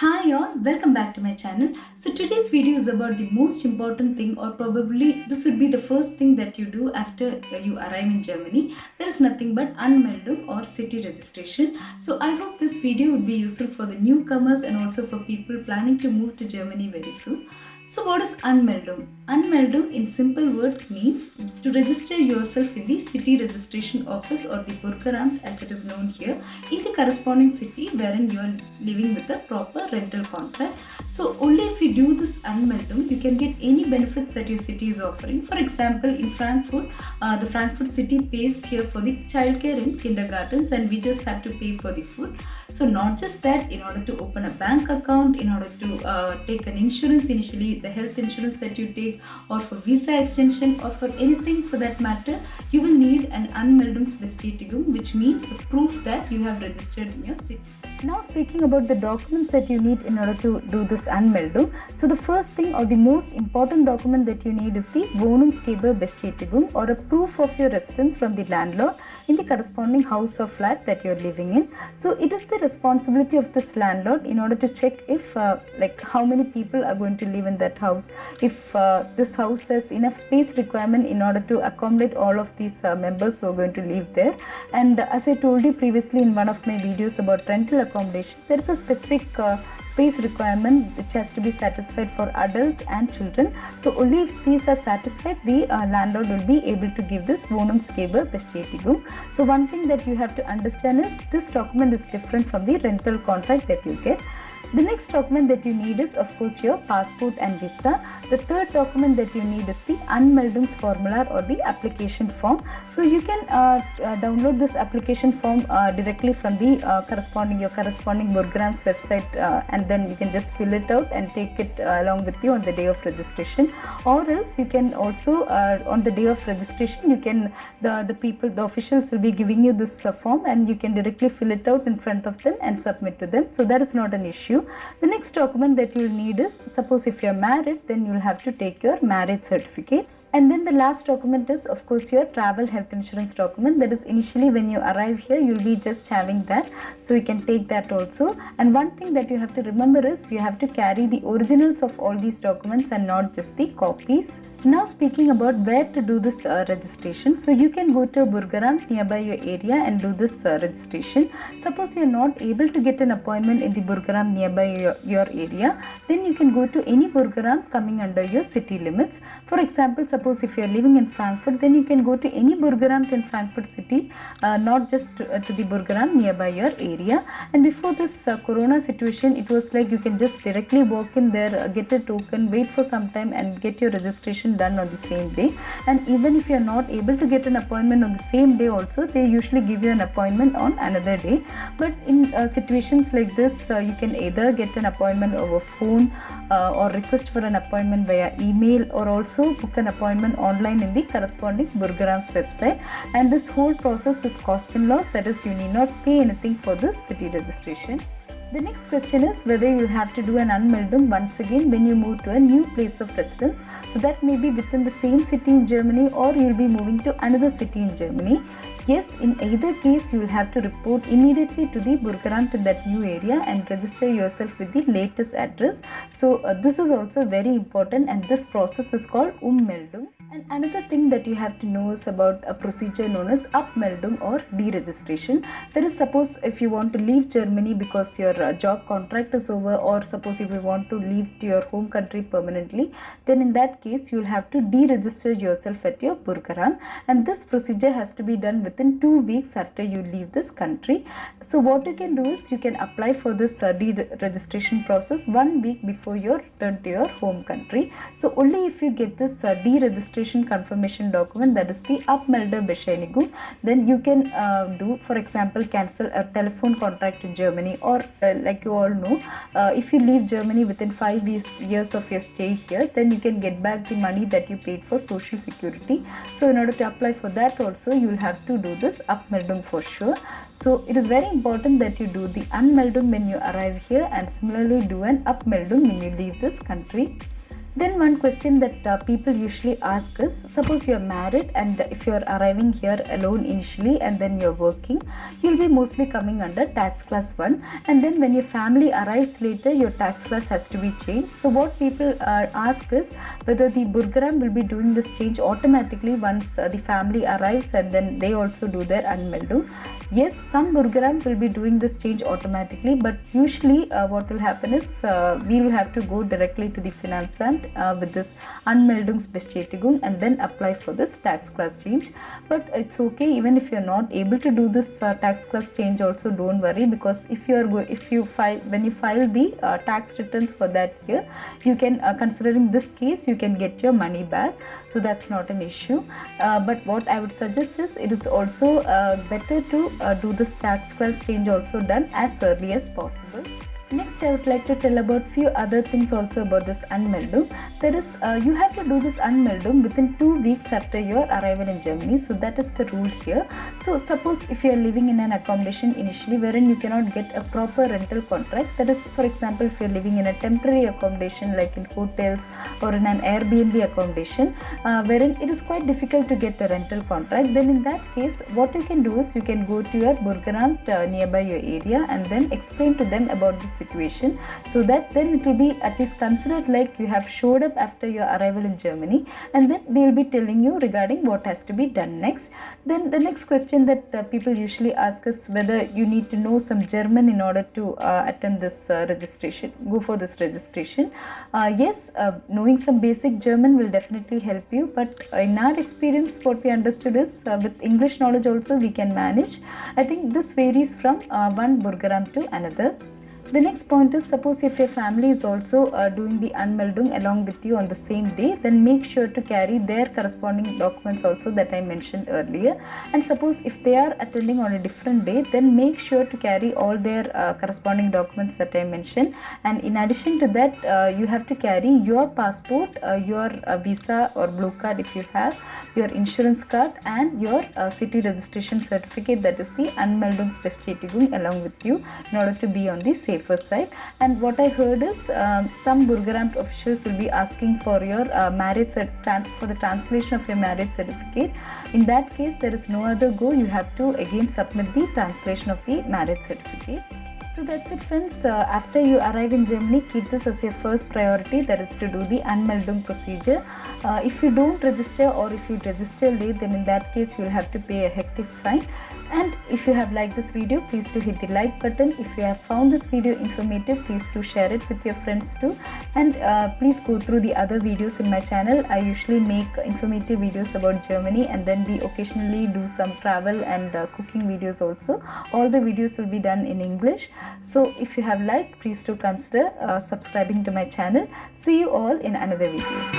Hi all, welcome back to my channel. So today's video is about the most important thing, or probably this would be the first thing that you do after you arrive in Germany. There is nothing but Anmeldung or city registration. So I hope this video would be useful for the newcomers and also for people planning to move to Germany very soon. So what is Anmeldung? Anmeldung in simple words means to register yourself in the city registration office or the Bürgeramt as it is known here in the corresponding city wherein you are living with a proper rental contract. So only if you do this Anmeldung, you can get any benefits that your city is offering. For example, in Frankfurt, the Frankfurt city pays here for the childcare in kindergartens and we just have to pay for the food. So not just that, in order to open a bank account, in order to take an insurance initially, the health insurance that you take, or for visa extension, or for anything for that matter, you will need an Anmeldungsbestätigung, which means proof that you have registered in your city. Now speaking about the documents that you need in order to do this Anmeldung. So the first thing or the most important document that you need is the Wohnungsgeberbestätigung, or a proof of your residence from the landlord in the corresponding house or flat that you are living in. So it is the responsibility of this landlord in order to check if how many people are going to live in that house, if this house has enough space requirement in order to accommodate all of these members who are going to live there. And as I told you previously in one of my videos about rental accommodation, there is a specific space requirement which has to be satisfied for adults and children. So only if these are satisfied, the landlord will be able to give this Wohnungsgeberbestätigung. So one thing that you have to understand is this document is different from the rental contract that you get. The next document that you need is, of course, your passport and visa. The third document that you need is the Anmeldungsformular or the application form. So you can download this application form directly from the corresponding Bürgeramt's website, and then you can just fill it out and take it along with you on the day of registration. Or else you can also on the day of registration, you can the officials will be giving you this form, and you can directly fill it out in front of them and submit to them. So that is not an issue. The next document that you will need is, suppose if you are married, then you will have to take your marriage certificate. And then the last document is, of course, your travel health insurance document. That is, initially when you arrive here, you will be just having that. So you can take that also. And one thing that you have to remember is you have to carry the originals of all these documents and not just the copies. Now speaking about where to do this registration. So you can go to a Bürgeramt nearby your area and do this registration. Suppose you are not able to get an appointment in the Bürgeramt nearby your area, then you can go to any Bürgeramt coming under your city limits. For example, suppose if you are living in Frankfurt, then you can go to any Bürgeramt in Frankfurt city, not just to the Bürgeramt nearby your area. And before this corona situation, it was like you can just directly walk in there, get a token, wait for some time and get your registration done on the same day. And even if you are not able to get an appointment on the same day also, they usually give you an appointment on another day. But in situations like this, you can either get an appointment over phone or request for an appointment via email, or also book an appointment online in the corresponding Bürgeramt's website. And this whole process is kostenlos, that is, you need not pay anything for this city registration. The next question is whether you will have to do an Anmeldung once again when you move to a new place of residence. So that may be within the same city in Germany, or you will be moving to another city in Germany. Yes, in either case, you will have to report immediately to the Bürgeramt in that new area and register yourself with the latest address. So this is also very important, and this process is called Ummeldung. And another thing that you have to know is about a procedure known as Abmeldung or deregistration. That is, suppose if you want to leave Germany because your job contract is over, or suppose if you want to leave to your home country permanently, then in that case you will have to deregister yourself at your Bürgeramt, and this procedure has to be done within 2 weeks after you leave this country. So what you can do is you can apply for this deregistration process 1 week before your return to your home country. So only if you get this deregistration confirmation document, that is the Abmeldebescheinigung, then you can do, for example, cancel a telephone contract in Germany, or like you all know, if you leave Germany within 5 years of your stay here, then you can get back the money that you paid for social security. So in order to apply for that also, you will have to do this Abmeldung for sure. So it is very important that you do the Anmeldung when you arrive here, and similarly do an Abmeldung when you leave this country. Then one question that people usually ask is, suppose you're married and if you're arriving here alone initially and then you're working, you'll be mostly coming under tax class 1, and then when your family arrives later, your tax class has to be changed. So what people ask is whether the Bürgeramt will be doing this change automatically once the family arrives and then they also do their Anmeldung. Yes, some Bürgeramt will be doing this change automatically, but usually what will happen is we will have to go directly to the Finanzamt with this Anmeldungsbestätigung and then apply for this tax class change. But it's okay, even if you're not able to do this tax class change also, don't worry, because if you file when you file the tax returns for that year, you can considering this case, you can get your money back, so that's not an issue. But what I would suggest is it is also better to do this tax class change also done as early as possible. Next, I would like to tell about few other things also about this Anmeldung. That is, you have to do this Anmeldung within 2 weeks after your arrival in Germany. So that is the rule here. So suppose if you are living in an accommodation initially wherein you cannot get a proper rental contract, that is, for example, if you are living in a temporary accommodation like in hotels or in an Airbnb accommodation, wherein it is quite difficult to get a rental contract, then in that case, what you can do is you can go to your Bürgeramt nearby your area and then explain to them about this situation, so that then it will be at least considered like you have showed up after your arrival in Germany, and then they will be telling you regarding what has to be done next. Then the next question that people usually ask is whether you need to know some German in order to attend this registration, go for this registration. Yes, knowing some basic German will definitely help you, but in our experience what we understood is with English knowledge also we can manage. I think this varies from one Bürgeramt to another. The next point is, suppose if your family is also doing the Anmeldung along with you on the same day, then make sure to carry their corresponding documents also that I mentioned earlier. And suppose if they are attending on a different day, then make sure to carry all their corresponding documents that I mentioned. And in addition to that, you have to carry your passport, your visa or blue card if you have, your insurance card, and your city registration certificate, that is the Anmeldungsbestätigung, along with you in order to be on the safer side. And what I heard is some Bürgeramt officials will be asking for your marriage for the translation of your marriage certificate. In that case, there is no other go, you have to again submit the translation of the marriage certificate. So that's it, friends. After you arrive in Germany, keep this as your first priority, that is to do the Anmeldung procedure. If you don't register or if you register late, then in that case you will have to pay a hectic fine. And if you have liked this video, please do hit the like button. If you have found this video informative, please do share it with your friends too. And please go through the other videos in my channel. I usually make informative videos about Germany, and then we occasionally do some travel and cooking videos also. All the videos will be done in English. So if you have liked, please do consider subscribing to my channel. See you all in another video.